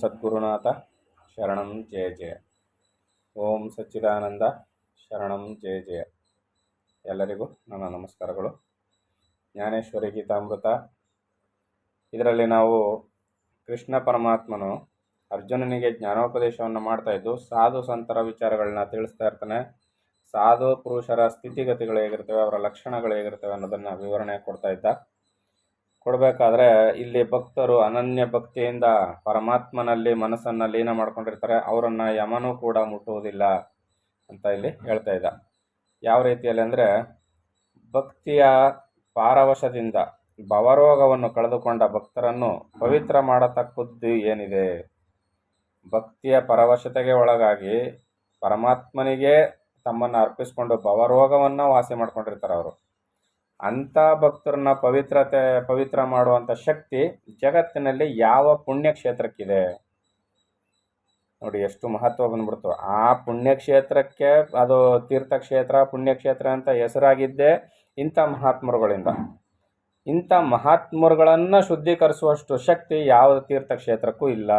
ಸದ್ಗುರುನಾಥ ಶರಣಂ ಜಯ ಜಯ. ಓಂ ಸಚ್ಚಿದಾನಂದ ಶರಣಂ ಜಯ ಜಯ. ಎಲ್ಲರಿಗೂ ನನ್ನ ನಮಸ್ಕಾರಗಳು. ಜ್ಞಾನೇಶ್ವರಿ ಗೀತಾಮೃತ ಇದರಲ್ಲಿ ನಾವು ಕೃಷ್ಣ ಪರಮಾತ್ಮನು ಅರ್ಜುನನಿಗೆ ಜ್ಞಾನೋಪದೇಶವನ್ನು ಮಾಡ್ತಾ ಇದ್ದು ಸಾಧು ಸಂತರ ವಿಚಾರಗಳನ್ನ ತಿಳಿಸ್ತಾ ಇರ್ತಾನೆ. ಸಾಧು ಪುರುಷರ ಸ್ಥಿತಿಗತಿಗಳು ಹೇಗಿರ್ತವೆ, ಅವರ ಲಕ್ಷಣಗಳು ಹೇಗಿರ್ತವೆ ಅನ್ನೋದನ್ನು ವಿವರಣೆ ಕೊಡಬೇಕಾದ್ರೆ ಇಲ್ಲಿ ಭಕ್ತರು ಅನನ್ಯ ಭಕ್ತಿಯಿಂದ ಪರಮಾತ್ಮನಲ್ಲಿ ಮನಸ್ಸನ್ನು ಲೀನ ಮಾಡ್ಕೊಂಡಿರ್ತಾರೆ. ಅವರನ್ನು ಯಮನೂ ಕೂಡ ಮುಟ್ಟುವುದಿಲ್ಲ ಅಂತ ಇಲ್ಲಿ ಹೇಳ್ತಾ ಇದ್ದ. ಯಾವ ರೀತಿಯಲ್ಲಿ ಅಂದರೆ, ಭಕ್ತಿಯ ಪಾರವಶದಿಂದ ಭವರೋಗವನ್ನು ಕಳೆದುಕೊಂಡ ಭಕ್ತರನ್ನು ಪವಿತ್ರ ಮಾಡತಕ್ಕದ್ದು ಏನಿದೆ? ಭಕ್ತಿಯ ಪರವಶತೆಗೆ ಒಳಗಾಗಿ ಪರಮಾತ್ಮನಿಗೆ ತಮ್ಮನ್ನು ಅರ್ಪಿಸ್ಕೊಂಡು ಭವರೋಗವನ್ನು ವಾಸಿ ಮಾಡ್ಕೊಂಡಿರ್ತಾರೆ ಅವರು. ಅಂಥ ಭಕ್ತರನ್ನ ಪವಿತ್ರ ಮಾಡುವಂಥ ಶಕ್ತಿ ಜಗತ್ತಿನಲ್ಲಿ ಯಾವ ಪುಣ್ಯಕ್ಷೇತ್ರಕ್ಕಿದೆ? ನೋಡಿ ಎಷ್ಟು ಮಹತ್ವ ಬಂದ್ಬಿಡ್ತು. ಆ ಪುಣ್ಯಕ್ಷೇತ್ರಕ್ಕೆ ಅದು ತೀರ್ಥಕ್ಷೇತ್ರ ಪುಣ್ಯಕ್ಷೇತ್ರ ಅಂತ ಹೆಸರಾಗಿದ್ದೇ ಇಂಥ ಮಹಾತ್ಮರುಗಳಿಂದ. ಇಂಥ ಮಹಾತ್ಮರುಗಳನ್ನು ಶುದ್ಧೀಕರಿಸುವಷ್ಟು ಶಕ್ತಿ ಯಾವ ತೀರ್ಥಕ್ಷೇತ್ರಕ್ಕೂ ಇಲ್ಲ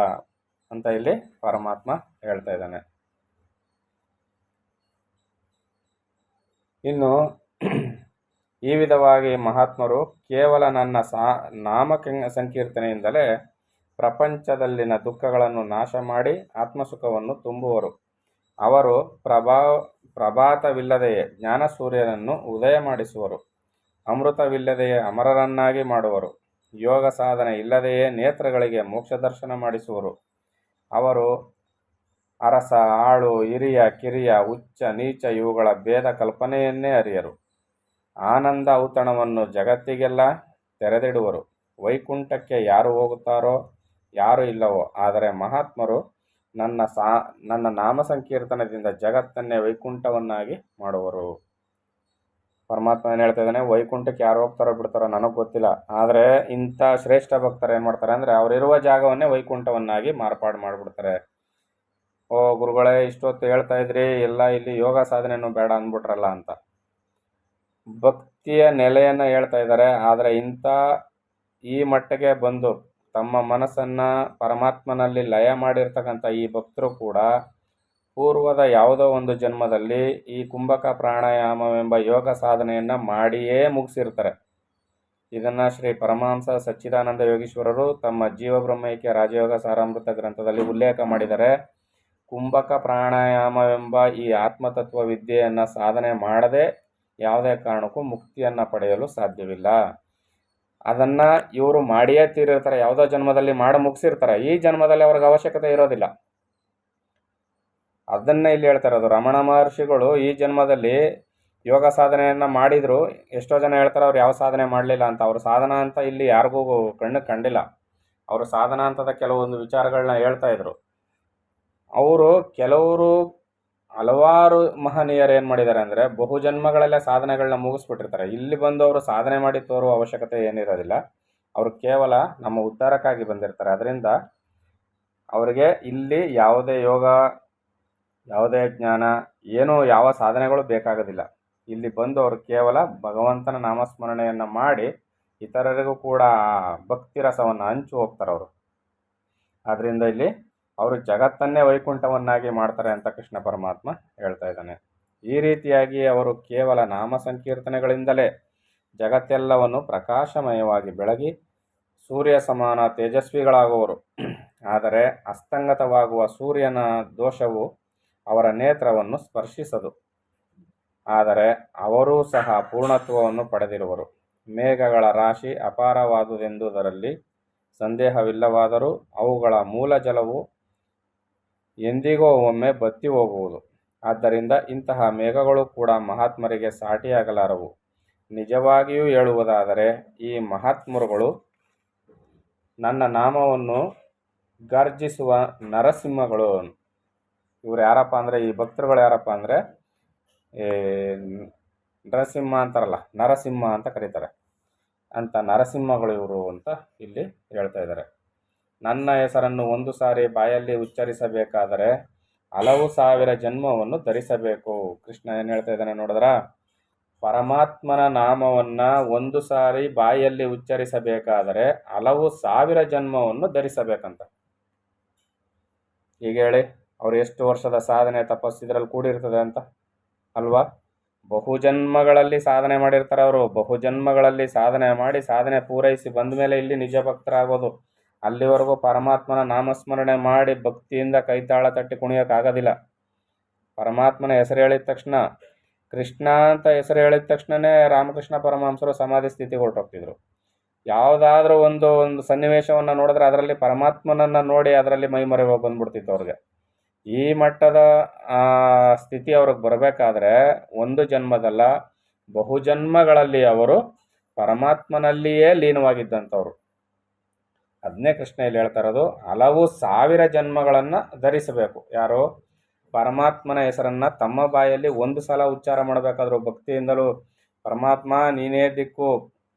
ಅಂತ ಇಲ್ಲಿ ಪರಮಾತ್ಮ ಹೇಳ್ತಾ ಇದ್ದಾನೆ. ಇನ್ನು ಈ ವಿಧವಾಗಿ ಮಹಾತ್ಮರು ಕೇವಲ ನನ್ನ ನಾಮ ಸಂಕೀರ್ತನೆಯಿಂದಲೇ ಪ್ರಪಂಚದಲ್ಲಿನ ದುಃಖಗಳನ್ನು ನಾಶ ಮಾಡಿ ಆತ್ಮಸುಖವನ್ನು ತುಂಬುವರು. ಅವರು ಪ್ರಭಾತವಿಲ್ಲದೆಯೇ ಜ್ಞಾನ ಸೂರ್ಯನನ್ನು ಉದಯ ಮಾಡಿಸುವರು. ಅಮೃತವಿಲ್ಲದೆಯೇ ಅಮರರನ್ನಾಗಿ ಮಾಡುವರು. ಯೋಗ ಸಾಧನೆ ಇಲ್ಲದೆಯೇ ನೇತ್ರಗಳಿಗೆ ಮೋಕ್ಷ ದರ್ಶನ ಮಾಡಿಸುವರು. ಅವರು ಅರಸ, ಆಳು, ಹಿರಿಯ, ಕಿರಿಯ, ಉಚ್ಚ, ನೀಚ ಇವುಗಳ ಭೇದ ಕಲ್ಪನೆಯನ್ನೇ ಅರಿಯರು. ಆನಂದ ಔತಣವನ್ನು ಜಗತ್ತಿಗೆಲ್ಲ ತೆರೆದಿಡುವರು. ವೈಕುಂಠಕ್ಕೆ ಯಾರು ಹೋಗುತ್ತಾರೋ ಯಾರು ಇಲ್ಲವೋ, ಆದರೆ ಮಹಾತ್ಮರು ನನ್ನ ನಾಮ ಸಂಕೀರ್ತನದಿಂದ ಜಗತ್ತನ್ನೇ ವೈಕುಂಠವನ್ನಾಗಿ ಮಾಡುವರು. ಪರಮಾತ್ಮ ಏನು ಹೇಳ್ತಾ ಇದ್ದಾನೆ, ವೈಕುಂಠಕ್ಕೆ ಯಾರು ಹೋಗ್ತಾರೋ ಬಿಡ್ತಾರೋ ನನಗೆ ಗೊತ್ತಿಲ್ಲ, ಆದರೆ ಇಂಥ ಶ್ರೇಷ್ಠ ಭಕ್ತರು ಏನು ಮಾಡ್ತಾರೆ ಅಂದರೆ ಅವರಿರುವ ಜಾಗವನ್ನೇ ವೈಕುಂಠವನ್ನಾಗಿ ಮಾರ್ಪಾಡು ಮಾಡಿಬಿಡ್ತಾರೆ. ಓ ಗುರುಗಳೇ, ಇಷ್ಟೊತ್ತು ಹೇಳ್ತಾ ಇದ್ರಿ ಎಲ್ಲ ಇಲ್ಲಿ ಯೋಗ ಸಾಧನೆಯನ್ನು ಬೇಡ ಅಂದ್ಬಿಟ್ರಲ್ಲ ಅಂತ ಭಕ್ತಿಯ ನೆಲೆಯನ್ನು ಹೇಳ್ತಾ ಇದ್ದಾರೆ. ಆದರೆ ಈ ಮಟ್ಟಿಗೆ ಬಂದು ತಮ್ಮ ಮನಸ್ಸನ್ನು ಪರಮಾತ್ಮನಲ್ಲಿ ಲಯ ಮಾಡಿರ್ತಕ್ಕಂಥ ಈ ಭಕ್ತರು ಕೂಡ ಪೂರ್ವದ ಯಾವುದೋ ಒಂದು ಜನ್ಮದಲ್ಲಿ ಈ ಕುಂಭಕ ಪ್ರಾಣಾಯಾಮವೆಂಬ ಯೋಗ ಸಾಧನೆಯನ್ನು ಮಾಡಿಯೇ ಮುಗಿಸಿರ್ತಾರೆ. ಇದನ್ನು ಶ್ರೀ ಪರಮಹಂಸ ಸಚ್ಚಿದಾನಂದ ಯೋಗೀಶ್ವರರು ತಮ್ಮ ಜೀವಬ್ರಹ್ಮೈಕ್ಯ ರಾಜಯೋಗ ಸಾರಾಮೃತ ಗ್ರಂಥದಲ್ಲಿ ಉಲ್ಲೇಖ ಮಾಡಿದ್ದಾರೆ. ಕುಂಭಕ ಪ್ರಾಣಾಯಾಮವೆಂಬ ಈ ಆತ್ಮತತ್ವ ವಿದ್ಯೆಯನ್ನು ಸಾಧನೆ ಮಾಡದೆ ಯಾವುದೇ ಕಾರಣಕ್ಕೂ ಮುಕ್ತಿಯನ್ನು ಪಡೆಯಲು ಸಾಧ್ಯವಿಲ್ಲ. ಅದನ್ನು ಇವರು ಮಾಡಿಯೇ ತೀರಿರ್ತಾರೆ. ಯಾವುದೋ ಜನ್ಮದಲ್ಲಿ ಮಾಡಿ ಮುಗಿಸಿರ್ತಾರೆ. ಈ ಜನ್ಮದಲ್ಲಿ ಅವ್ರಿಗೆ ಅವಶ್ಯಕತೆ ಇರೋದಿಲ್ಲ. ಅದನ್ನೇ ಇಲ್ಲಿ ಹೇಳ್ತಾ ಇರೋದು. ರಮಣ ಮಹರ್ಷಿಗಳು ಈ ಜನ್ಮದಲ್ಲಿ ಯೋಗ ಸಾಧನೆಯನ್ನು ಮಾಡಿದ್ರು. ಎಷ್ಟೋ ಜನ ಹೇಳ್ತಾರೆ ಅವ್ರು ಯಾವ ಸಾಧನೆ ಮಾಡಲಿಲ್ಲ ಅಂತ. ಅವ್ರ ಸಾಧನ ಅಂತ ಇಲ್ಲಿ ಯಾರಿಗೂ ಕಣ್ಣು ಕಂಡಿಲ್ಲ. ಅವರು ಸಾಧನ ಅಂತದ ಕೆಲವೊಂದು ವಿಚಾರಗಳನ್ನ ಹೇಳ್ತಾ ಇದ್ರು. ಕೆಲವರು ಹಲವಾರು ಮಹನೀಯರು ಏನು ಮಾಡಿದ್ದಾರೆ ಅಂದರೆ ಬಹುಜನ್ಮಗಳಲ್ಲೇ ಸಾಧನೆಗಳನ್ನ ಮುಗಿಸ್ಬಿಟ್ಟಿರ್ತಾರೆ. ಇಲ್ಲಿ ಬಂದು ಅವರು ಸಾಧನೆ ಮಾಡಿ ತೋರುವ ಅವಶ್ಯಕತೆ ಏನಿರೋದಿಲ್ಲ. ಅವರು ಕೇವಲ ನಮ್ಮ ಉದ್ಧಾರಕ್ಕಾಗಿ ಬಂದಿರ್ತಾರೆ. ಅದರಿಂದ ಅವರಿಗೆ ಇಲ್ಲಿ ಯಾವುದೇ ಯೋಗ, ಯಾವುದೇ ಜ್ಞಾನ, ಯಾವ ಸಾಧನೆಗಳು ಬೇಕಾಗೋದಿಲ್ಲ. ಇಲ್ಲಿ ಬಂದು ಅವರು ಕೇವಲ ಭಗವಂತನ ನಾಮಸ್ಮರಣೆಯನ್ನು ಮಾಡಿ ಇತರರಿಗೂ ಕೂಡ ಭಕ್ತಿ ರಸವನ್ನು ಹಂಚಿ ಹೋಗ್ತಾರೆ ಅವರು. ಆದ್ದರಿಂದ ಇಲ್ಲಿ ಅವರು ಜಗತ್ತನ್ನೇ ವೈಕುಂಠವನ್ನಾಗಿ ಮಾಡ್ತಾರೆ ಅಂತ ಕೃಷ್ಣ ಪರಮಾತ್ಮ ಹೇಳ್ತಾ ಇದ್ದಾನೆ. ಈ ರೀತಿಯಾಗಿ ಅವರು ಕೇವಲ ನಾಮ ಸಂಕೀರ್ತನೆಗಳಿಂದಲೇ ಜಗತ್ತೆಲ್ಲವನ್ನು ಪ್ರಕಾಶಮಯವಾಗಿ ಬೆಳಗಿ ಸೂರ್ಯ ಸಮಾನ ತೇಜಸ್ವಿಗಳಾಗುವರು. ಆದರೆ ಅಸ್ತಂಗತವಾಗುವ ಸೂರ್ಯನ ದೋಷವು ಅವರ ನೇತ್ರವನ್ನು ಸ್ಪರ್ಶಿಸದು. ಆದರೆ ಅವರೂ ಸಹ ಪೂರ್ಣತ್ವವನ್ನು ಪಡೆದಿರುವರು. ಮೇಘಗಳ ರಾಶಿ ಅಪಾರವಾದುದೆಂದುದರಲ್ಲಿ ಸಂದೇಹವಿಲ್ಲವಾದರೂ ಅವುಗಳ ಮೂಲ ಜಲವು ಎಂದಿಗೋ ಒಮ್ಮೆ ಬತ್ತಿ ಹೋಗುವುದು. ಆದ್ದರಿಂದ ಇಂತಹ ಮೇಘಗಳು ಕೂಡ ಮಹಾತ್ಮರಿಗೆ ಸಾಟಿಯಾಗಲಾರವು. ನಿಜವಾಗಿಯೂ ಹೇಳುವುದಾದರೆ ಈ ಮಹಾತ್ಮರುಗಳು ನನ್ನ ನಾಮವನ್ನು ಗರ್ಜಿಸುವ ನರಸಿಂಹಗಳು. ಇವರು ಯಾರಪ್ಪ ಅಂದರೆ, ಈ ಭಕ್ತರುಗಳು ಯಾರಪ್ಪ ಅಂದರೆ ನರಸಿಂಹ ಅಂತಾರಲ್ಲ, ನರಸಿಂಹ ಅಂತ ಕರೀತಾರೆ. ಅಂತ ನರಸಿಂಹಗಳು ಇವರು ಅಂತ ಇಲ್ಲಿ ಹೇಳ್ತಾ ಇದ್ದಾರೆ. ನನ್ನ ಹೆಸರನ್ನು ಒಂದು ಸಾರಿ ಬಾಯಲ್ಲಿ ಉಚ್ಚರಿಸಬೇಕಾದರೆ ಹಲವು ಸಾವಿರ ಜನ್ಮವನ್ನು ಧರಿಸಬೇಕು. ಕೃಷ್ಣ ಏನು ಹೇಳ್ತಾ ಇದ್ದಾನೆ ನೋಡಿದ್ರ? ಪರಮಾತ್ಮನ ನಾಮವನ್ನು ಒಂದು ಸಾರಿ ಬಾಯಲ್ಲಿ ಉಚ್ಚರಿಸಬೇಕಾದರೆ ಹಲವು ಸಾವಿರ ಜನ್ಮವನ್ನು ಧರಿಸಬೇಕಂತ. ಈಗ ಹೇಳಿ, ಅವ್ರು ಎಷ್ಟು ವರ್ಷದ ಸಾಧನೆ ತಪಸ್ಸಿದ್ರಲ್ಲಿ ಕೂಡಿರ್ತದೆ ಅಂತ ಅಲ್ವಾ? ಬಹುಜನ್ಮಗಳಲ್ಲಿ ಸಾಧನೆ ಮಾಡಿರ್ತಾರೆ ಅವರು. ಬಹುಜನ್ಮಗಳಲ್ಲಿ ಸಾಧನೆ ಮಾಡಿ ಸಾಧನೆ ಪೂರೈಸಿ ಬಂದ ಮೇಲೆ ಇಲ್ಲಿ ನಿಜ ಭಕ್ತರಾಗೋದು. ಅಲ್ಲಿವರೆಗೂ ಪರಮಾತ್ಮನ ನಾಮಸ್ಮರಣೆ ಮಾಡಿ ಭಕ್ತಿಯಿಂದ ಕೈತಾಳ ತಟ್ಟಿ ಕುಣಿಯೋಕ್ಕಾಗೋದಿಲ್ಲ. ಪರಮಾತ್ಮನ ಹೆಸರು ಹೇಳಿದ ತಕ್ಷಣ, ಕೃಷ್ಣ ಅಂತ ಹೆಸರು ಹೇಳಿದ ತಕ್ಷಣನೇ ರಾಮಕೃಷ್ಣ ಪರಮಹಂಸರು ಸಮಾಧಿ ಸ್ಥಿತಿಗೆ ಹೊರಟೋಗ್ತಿದ್ರು. ಯಾವುದಾದ್ರೂ ಒಂದು ಸನ್ನಿವೇಶವನ್ನು ನೋಡಿದ್ರೆ ಅದರಲ್ಲಿ ಪರಮಾತ್ಮನನ್ನು ನೋಡಿ ಅದರಲ್ಲಿ ಮೈ ಮರೆವ ಬಂದ್ಬಿಡ್ತಿತ್ತು ಅವ್ರಿಗೆ. ಈ ಮಟ್ಟದ ಸ್ಥಿತಿ ಅವ್ರಿಗೆ ಬರಬೇಕಾದ್ರೆ ಒಂದು ಜನ್ಮದಲ್ಲ, ಬಹುಜನ್ಮಗಳಲ್ಲಿ ಅವರು ಪರಮಾತ್ಮನಲ್ಲಿಯೇ ಲೀನವಾಗಿದ್ದಂಥವ್ರು. ಅದನ್ನೇ ಕೃಷ್ಣ ಇಲ್ಲಿ ಹೇಳ್ತಾ ಇರೋದು, ಹಲವು ಸಾವಿರ ಜನ್ಮಗಳನ್ನು ಧರಿಸಬೇಕು. ಯಾರು? ಪರಮಾತ್ಮನ ಹೆಸರನ್ನು ತಮ್ಮ ಬಾಯಲ್ಲಿ ಒಂದು ಸಲ ಉಚ್ಚಾರ ಮಾಡಬೇಕಾದ್ರು ಭಕ್ತಿಯಿಂದಲೂ, ಪರಮಾತ್ಮ ನೀನೇ ದಿಕ್ಕು,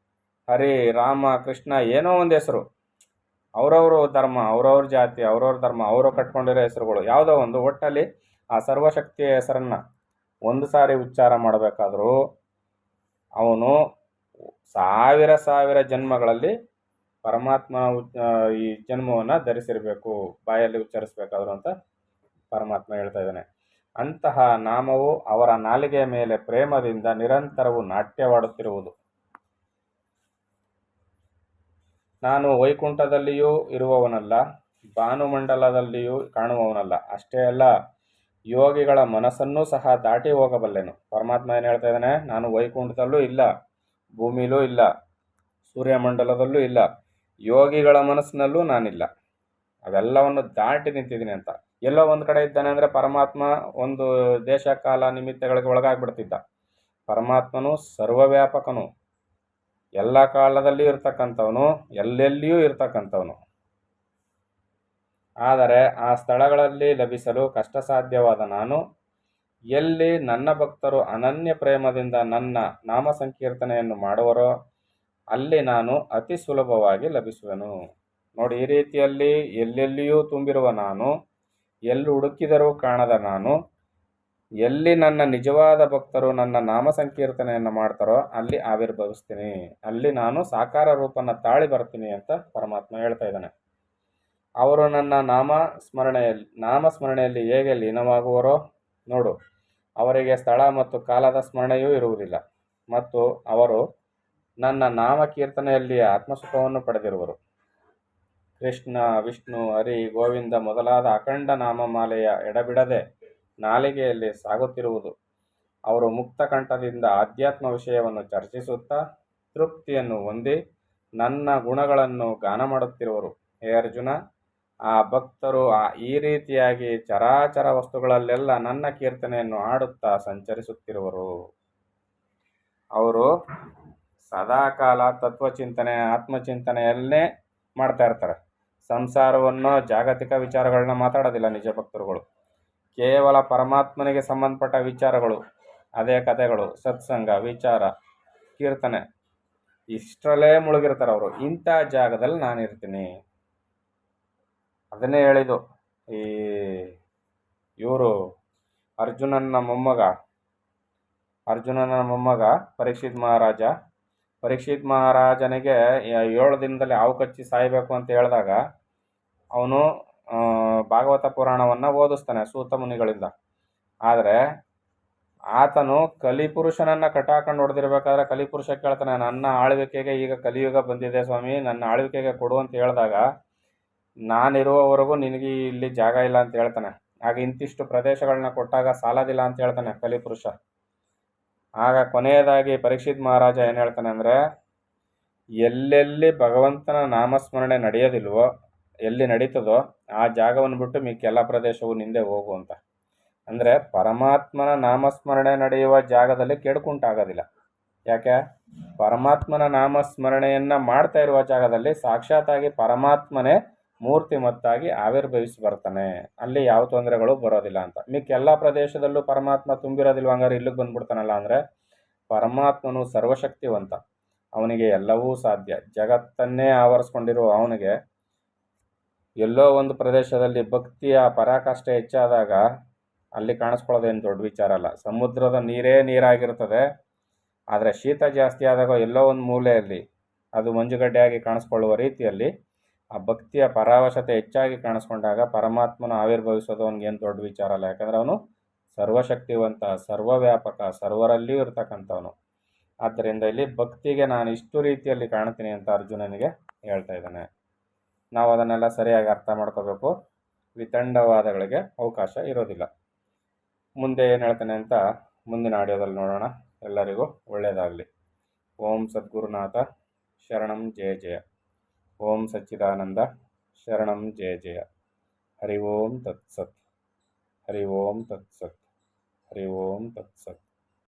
ಹರಿ, ರಾಮ, ಕೃಷ್ಣ, ಏನೋ ಒಂದು ಹೆಸರು, ಅವರವರು ಧರ್ಮ, ಅವ್ರವ್ರ ಜಾತಿ, ಅವ್ರವ್ರ ಧರ್ಮ, ಅವರು ಕಟ್ಕೊಂಡಿರೋ ಹೆಸರುಗಳು, ಯಾವುದೋ ಒಂದು, ಒಟ್ಟಲ್ಲಿ ಆ ಸರ್ವಶಕ್ತಿಯ ಹೆಸರನ್ನು ಒಂದು ಸಾರಿ ಉಚ್ಚಾರ ಮಾಡಬೇಕಾದ್ರೂ ಅವನು ಸಾವಿರ ಜನ್ಮಗಳಲ್ಲಿ ಪರಮಾತ್ಮನ ಈ ಜನ್ಮವನ್ನು ಧರಿಸಿರಬೇಕು, ಬಾಯಲ್ಲಿ ಉಚ್ಚರಿಸಬೇಕಾದ್ರು ಅಂತ ಪರಮಾತ್ಮ ಹೇಳ್ತಾ ಇದ್ದಾನೆ. ಅಂತಹ ನಾಮವು ಅವರ ನಾಲಿಗೆಯ ಮೇಲೆ ಪ್ರೇಮದಿಂದ ನಿರಂತರವೂ ನಾಟ್ಯವಾಡುತ್ತಿರುವುದು. ನಾನು ವೈಕುಂಠದಲ್ಲಿಯೂ ಇರುವವನಲ್ಲ, ಭಾನುಮಂಡಲದಲ್ಲಿಯೂ ಕಾಣುವವನಲ್ಲ. ಅಷ್ಟೇ ಅಲ್ಲ, ಯೋಗಿಗಳ ಮನಸ್ಸನ್ನೂ ಸಹ ದಾಟಿ ಹೋಗಬಲ್ಲೆನು. ಪರಮಾತ್ಮ ಏನು ಹೇಳ್ತಾ ಇದ್ದಾನೆ? ನಾನು ವೈಕುಂಠದಲ್ಲೂ ಇಲ್ಲ, ಭೂಮಿಲೂ ಇಲ್ಲ, ಸೂರ್ಯಮಂಡಲದಲ್ಲೂ ಇಲ್ಲ, ಯೋಗಿಗಳ ಮನಸ್ಸಿನಲ್ಲೂ ನಾನಿಲ್ಲ. ಅವೆಲ್ಲವನ್ನು ದಾಟಿ ನಿಂತಿದ್ದೀನಿ ಅಂತ. ಎಲ್ಲೋ ಒಂದು ಕಡೆ ಇದ್ದಾನೆ ಅಂದರೆ ಪರಮಾತ್ಮ ಒಂದು ದೇಶ ಕಾಲ ನಿಮಿತ್ತಗಳಿಗೆ ಒಳಗಾಗ್ಬಿಡ್ತಿದ್ದ. ಪರಮಾತ್ಮನು ಸರ್ವವ್ಯಾಪಕನು, ಎಲ್ಲ ಕಾಲದಲ್ಲಿಯೂ ಇರ್ತಕ್ಕಂಥವನು, ಎಲ್ಲೆಲ್ಲಿಯೂ ಇರ್ತಕ್ಕಂಥವನು. ಆದರೆ ಆ ಸ್ಥಳಗಳಲ್ಲಿ ಲಭಿಸಲು ಕಷ್ಟ ಸಾಧ್ಯವಾದ ನಾನು, ಎಲ್ಲಿ ನನ್ನ ಭಕ್ತರು ಅನನ್ಯ ಪ್ರೇಮದಿಂದ ನನ್ನ ನಾಮ ಸಂಕೀರ್ತನೆಯನ್ನು ಮಾಡುವರೋ ಅಲ್ಲಿ ನಾನು ಅತಿ ಸುಲಭವಾಗಿ ಲಭಿಸುವೆನು. ನೋಡಿ, ಈ ರೀತಿಯಲ್ಲಿ ಎಲ್ಲೆಲ್ಲಿಯೂ ತುಂಬಿರುವ ನಾನು, ಎಲ್ಲಿ ಹುಡುಕಿದರೂ ಕಾಣದ ನಾನು, ಎಲ್ಲಿ ನನ್ನ ನಿಜವಾದ ಭಕ್ತರು ನನ್ನ ನಾಮ ಸಂಕೀರ್ತನೆಯನ್ನು ಮಾಡ್ತಾರೋ ಅಲ್ಲಿ ಆವಿರ್ಭವಿಸ್ತೀನಿ, ಅಲ್ಲಿ ನಾನು ಸಾಕಾರ ರೂಪನ ತಾಳಿ ಬರ್ತೀನಿ ಅಂತ ಪರಮಾತ್ಮ ಹೇಳ್ತಾ ಇದ್ದಾನೆ. ಅವರು ನನ್ನ ನಾಮಸ್ಮರಣೆಯಲ್ಲಿ ಹೇಗೆ ಲೀನವಾಗುವರೋ ನೋಡು. ಅವರಿಗೆ ಸ್ಥಳ ಮತ್ತು ಕಾಲದ ಸ್ಮರಣೆಯೂ ಇರುವುದಿಲ್ಲ, ಮತ್ತು ಅವರು ನನ್ನ ನಾಮಕೀರ್ತನೆಯಲ್ಲಿ ಆತ್ಮಸುಖವನ್ನು ಪಡೆದಿರುವರು. ಕೃಷ್ಣ, ವಿಷ್ಣು, ಹರಿ, ಗೋವಿಂದ ಮೊದಲಾದ ಅಖಂಡ ನಾಮಮಾಲೆಯ ಎಡಬಿಡದೆ ನಾಲಿಗೆಯಲ್ಲಿ ಸಾಗುತ್ತಿರುವುದು. ಅವರು ಮುಕ್ತ ಕಂಠದಿಂದ ಆಧ್ಯಾತ್ಮ ವಿಷಯವನ್ನು ಚರ್ಚಿಸುತ್ತಾ ತೃಪ್ತಿಯನ್ನು ಹೊಂದಿ ನನ್ನ ಗುಣಗಳನ್ನು ಗಾನ ಮಾಡುತ್ತಿರುವರು. ಹೇ ಅರ್ಜುನ, ಆ ಭಕ್ತರು ಈ ರೀತಿಯಾಗಿ ಚರಾಚರ ವಸ್ತುಗಳಲ್ಲೆಲ್ಲ ನನ್ನ ಕೀರ್ತನೆಯನ್ನು ಹಾಡುತ್ತಾ ಸಂಚರಿಸುತ್ತಿರುವರು. ಅವರು ಸದಾಕಾಲ ತತ್ವಚಿಂತನೆ, ಆತ್ಮಚಿಂತನೆಯಲ್ಲೇ ಮಾಡ್ತಾ ಇರ್ತಾರೆ. ಸಂಸಾರವನ್ನು, ಜಾಗತಿಕ ವಿಚಾರಗಳನ್ನ ಮಾತಾಡೋದಿಲ್ಲ ನಿಜ ಭಕ್ತರುಗಳು. ಕೇವಲ ಪರಮಾತ್ಮನಿಗೆ ಸಂಬಂಧಪಟ್ಟ ವಿಚಾರಗಳು, ಅದೇ ಕಥೆಗಳು, ಸತ್ಸಂಗ, ವಿಚಾರ, ಕೀರ್ತನೆ, ಇಷ್ಟರಲ್ಲೇ ಮುಳುಗಿರ್ತಾರೆ ಅವರು. ಇಂಥ ಜಾಗದಲ್ಲಿ ನಾನಿರ್ತೀನಿ. ಅದನ್ನೇ ಹೇಳಿದ್ದು ಈ ಇವರು ಅರ್ಜುನನ ಮೊಮ್ಮಗ ಪರೀಕ್ಷಿತ್ ಮಹಾರಾಜನಿಗೆ 7 ದಿನದಲ್ಲಿ ಹಾವು ಕಚ್ಚಿ ಸಾಯಬೇಕು ಅಂತ ಹೇಳಿದಾಗ ಅವನು ಭಾಗವತ ಪುರಾಣವನ್ನು ಓದಿಸ್ತಾನೆ ಸೂತ ಮುನಿಗಳಿಂದ. ಆದರೆ ಆತನು ಕಲಿಪುರುಷನನ್ನು ಕಟಾಕೊಂಡು ಹೊಡೆದಿರ್ಬೇಕಾದ್ರೆ ಕಲಿಪುರುಷ ಕೇಳ್ತಾನೆ, ನನ್ನ ಆಳ್ವಿಕೆಗೆ ಈಗ ಕಲಿಯುಗ ಬಂದಿದೆ ಸ್ವಾಮಿ, ನನ್ನ ಆಳ್ವಿಕೆಗೆ ಕೊಡು ಅಂತ ಹೇಳಿದಾಗ, ನಾನಿರುವವರೆಗೂ ನಿನಗೆ ಇಲ್ಲಿ ಜಾಗ ಇಲ್ಲ ಅಂತ ಹೇಳ್ತಾನೆ. ಆಗ ಇಂತಿಷ್ಟು ಪ್ರದೇಶಗಳನ್ನ ಕೊಟ್ಟಾಗ ಸಾಲದಿಲ್ಲ ಅಂತ ಹೇಳ್ತಾನೆ ಕಲಿಪುರುಷ. ಆಗ ಕೊನೆಯದಾಗಿ ಪರೀಕ್ಷಿತ್ ಮಹಾರಾಜ ಏನು ಹೇಳ್ತಾನೆ ಅಂದರೆ, ಎಲ್ಲೆಲ್ಲಿ ಭಗವಂತನ ನಾಮಸ್ಮರಣೆ ನಡೆಯೋದಿಲ್ವೋ, ಎಲ್ಲಿ ನಡೀತದೋ ಆ ಜಾಗವನ್ನು ಬಿಟ್ಟು ಮಿಕ್ಕೆಲ್ಲ ಪ್ರದೇಶವು ನಿಂದೆ ಹೋಗು ಅಂತ. ಅಂದರೆ ಪರಮಾತ್ಮನ ನಾಮಸ್ಮರಣೆ ನಡೆಯುವ ಜಾಗದಲ್ಲಿ ಕೆಡುಕುಂಟಾಗೋದಿಲ್ಲ. ಯಾಕೆ? ಪರಮಾತ್ಮನ ನಾಮಸ್ಮರಣೆಯನ್ನು ಮಾಡ್ತಾ ಇರುವ ಜಾಗದಲ್ಲಿ ಸಾಕ್ಷಾತ್ತಾಗಿ ಪರಮಾತ್ಮನೇ ಮೂರ್ತಿಮತ್ತಾಗಿ ಆವಿರ್ಭವಿಸಿ ಬರ್ತಾನೆ, ಅಲ್ಲಿ ಯಾವ ತೊಂದರೆಗಳು ಬರೋದಿಲ್ಲ ಅಂತ. ಮಿಕ್ಕೆಲ್ಲ ಪ್ರದೇಶದಲ್ಲೂ ಪರಮಾತ್ಮ ತುಂಬಿರೋದಿಲ್ವ, ಹಂಗಾರೆ ಇಲ್ಲಿಗೆ ಬಂದ್ಬಿಡ್ತಾನಲ್ಲ ಅಂದರೆ ಪರಮಾತ್ಮನು ಸರ್ವಶಕ್ತಿವಂತ, ಅವನಿಗೆ ಎಲ್ಲವೂ ಸಾಧ್ಯ. ಜಗತ್ತನ್ನೇ ಆವರಿಸ್ಕೊಂಡಿರುವ ಅವನಿಗೆ ಎಲ್ಲೋ ಒಂದು ಪ್ರದೇಶದಲ್ಲಿ ಭಕ್ತಿಯ ಪರಾಕಾಷ್ಠೆ ಹೆಚ್ಚಾದಾಗ ಅಲ್ಲಿ ಕಾಣಿಸ್ಕೊಳ್ಳೋದೇನು ದೊಡ್ಡ ವಿಚಾರ ಅಲ್ಲ. ಸಮುದ್ರದ ನೀರೇ ನೀರಾಗಿರ್ತದೆ, ಆದರೆ ಶೀತ ಜಾಸ್ತಿ ಆದಾಗ ಎಲ್ಲೋ ಒಂದು ಮೂಲೆಯಲ್ಲಿ ಅದು ಮಂಜುಗಡ್ಡೆಯಾಗಿ ಕಾಣಿಸ್ಕೊಳ್ಳುವ ರೀತಿಯಲ್ಲಿ ಆ ಭಕ್ತಿಯ ಪರಾವಶತೆ ಹೆಚ್ಚಾಗಿ ಕಾಣಿಸ್ಕೊಂಡಾಗ ಪರಮಾತ್ಮನ ಆವಿರ್ಭವಿಸೋದು ಅವನಿಗೇನು ದೊಡ್ಡ ವಿಚಾರ ಅಲ್ಲ. ಯಾಕಂದರೆ ಅವನು ಸರ್ವಶಕ್ತಿವಂತ, ಸರ್ವವ್ಯಾಪಕ, ಸರ್ವರಲ್ಲಿಯೂ ಇರ್ತಕ್ಕಂಥವನು. ಆದ್ದರಿಂದ ಇಲ್ಲಿ ಭಕ್ತಿಗೆ ನಾನು ಇಷ್ಟು ರೀತಿಯಲ್ಲಿ ಕಾಣ್ತೀನಿ ಅಂತ ಅರ್ಜುನನಿಗೆ ಹೇಳ್ತಾ ಇದ್ದಾನೆ. ನಾವು ಅದನ್ನೆಲ್ಲ ಸರಿಯಾಗಿ ಅರ್ಥ ಮಾಡ್ಕೋಬೇಕು. ವಿತಂಡವಾದಗಳಿಗೆ ಅವಕಾಶ ಇರೋದಿಲ್ಲ. ಮುಂದೆ ಏನು ಹೇಳ್ತಾನೆ ಅಂತ ಮುಂದಿನ ಆಡಿಯೋದಲ್ಲಿ ನೋಡೋಣ. ಎಲ್ಲರಿಗೂ ಒಳ್ಳೆಯದಾಗಲಿ. ಓಂ ಸದ್ಗುರುನಾಥ ಶರಣಂ ಜಯ ಜಯ. ಓಂ ಸಚ್ಚಿದಾನಂದ ಶರಣಂ ಜಯ ಜಯ. ಹರಿ ಓಂ ತತ್ಸತ್. ಹರಿ ಓಂ ತತ್ಸತ್. ಹರಿ ಓಂ ತತ್ಸತ್.